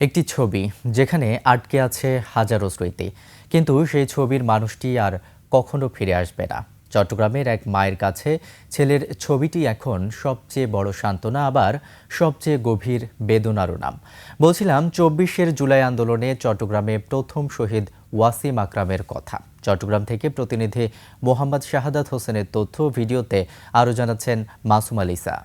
একটি ছবি যেখানে আটকে আছে হাজারো স্মৃতি, কিন্তু সেই ছবির মানুষটি আর কখনো ফিরে আসবে না। চট্টগ্রামের এক মায়ের কাছে ছেলের ছবিটি এখন সবচেয়ে বড় সান্ত্বনা, আবার সবচেয়ে গভীর বেদনারও নাম। বলছিলাম ২৪ জুলাই আন্দোলনে চট্টগ্রামে প্রথম শহীদ ওয়াসিম আকরামের কথা। চট্টগ্রাম থেকে প্রতিনিধি মোহাম্মদ শাহাদাত হোসেনের তথ্য ভিডিওতে আরও জানাচ্ছেন মাসুমা লিসা।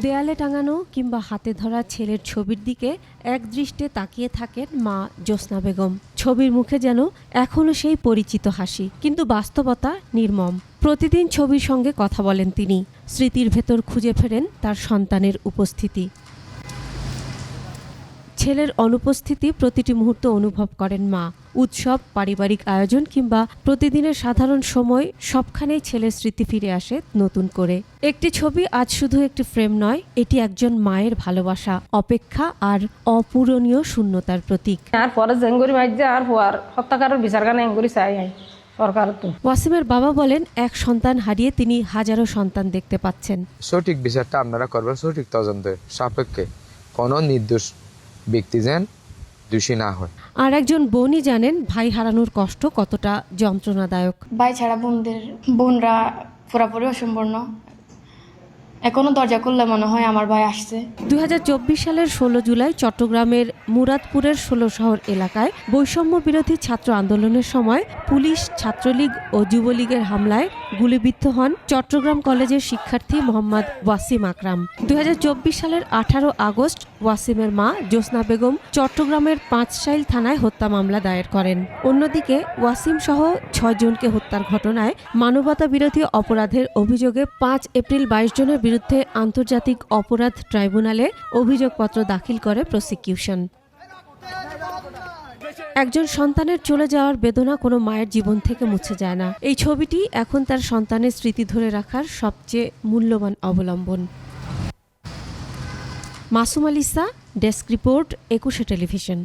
দেয়ালে টাঙানো কিংবা হাতে ধরা ছেলের ছবির দিকে একদৃষ্টে তাকিয়ে থাকেন মা জ্যোৎস্না বেগম। ছবির মুখে যেন এখনো সেই পরিচিত হাসি, কিন্তু বাস্তবতা নির্মম। প্রতিদিন ছবির সঙ্গে কথা বলেন তিনি, স্মৃতির ভেতর খুঁজে ফেরেন তার সন্তানের উপস্থিতি। ছেলের অনুপস্থিতি প্রতিটি মুহূর্ত অনুভব করেন মা। উৎসব, পারিবারিক আয়োজন কিংবা প্রতিদিনের সাধারণ সময়, সবখানেই ছেলের স্মৃতি ফিরে আসে নতুন করে। একটি ছবি আজ শুধু একটি ফ্রেম নয়, এটি একজন মায়ের ভালোবাসা, অপেক্ষা আর অপূরণীয় শূন্যতার প্রতীক। আর পরে জেঙ্গুরি মাইজে আর হওয়ার হত্যাকারের বিচার গানে এঙ্গুরি চাই সরকার তো। ওয়াসিমের বাবা বলেন, এক সন্তান হারিয়ে তিনি হাজারো সন্তান দেখতে পাচ্ছেন। সঠিক বিচারটা আপনারা করবেন, সঠিক তদন্তের সাপেক্ষে, কোনো নির্দোষ ব্যক্তি যেন দোষী না হয়। আর একজন বোনই জানেন ভাই হারানোর কষ্ট কতটা যন্ত্রণাদায়ক। ভাই ছাড়া বোনরা পুরাপুরি অসম্পূর্ণ। এখনো দরজা খুললে মনে হয় আমার ভাই আসছে। ২০২৪ সালের ১৬ জুলাই চট্টগ্রামের মুরাদপুরের ১৬ শহর এলাকায় বৈষম্য বিরোধী ছাত্র আন্দোলনের সময় পুলিশ, ছাত্রলীগ ও যুবলীগের হামলায় গুলিবিদ্ধ হন চট্টগ্রাম কলেজের শিক্ষার্থী মোহাম্মদ ওয়াসিম আকরাম। ২০২৪ সালের ১৮ আগস্ট ওয়াসিমের মা জ্যোৎস্না বেগম চট্টগ্রামের পাঁচশাইল থানায় হত্যা মামলা দায়ের করেন। অন্যদিকে ওয়াসিম সহ ৬ জনকে হত্যার ঘটনায় মানবতা বিরোধী অপরাধের অভিযোগে ৫ এপ্রিল ২২ জনের বিরুদ্ধে আন্তর্জাতিক অপরাধ ট্রাইব্যুনালে অভিযোগপত্র দাখিল করে প্রসিকিউশন। একজন সন্তানের চলে যাওয়ার বেদনা কোনো মায়ের জীবন থেকে মুছে যায় না। এই ছবিটি এখন তার সন্তানের স্মৃতি ধরে রাখার সবচেয়ে মূল্যবান অবলম্বন। Masuma Lisa, desk report, ২১ television.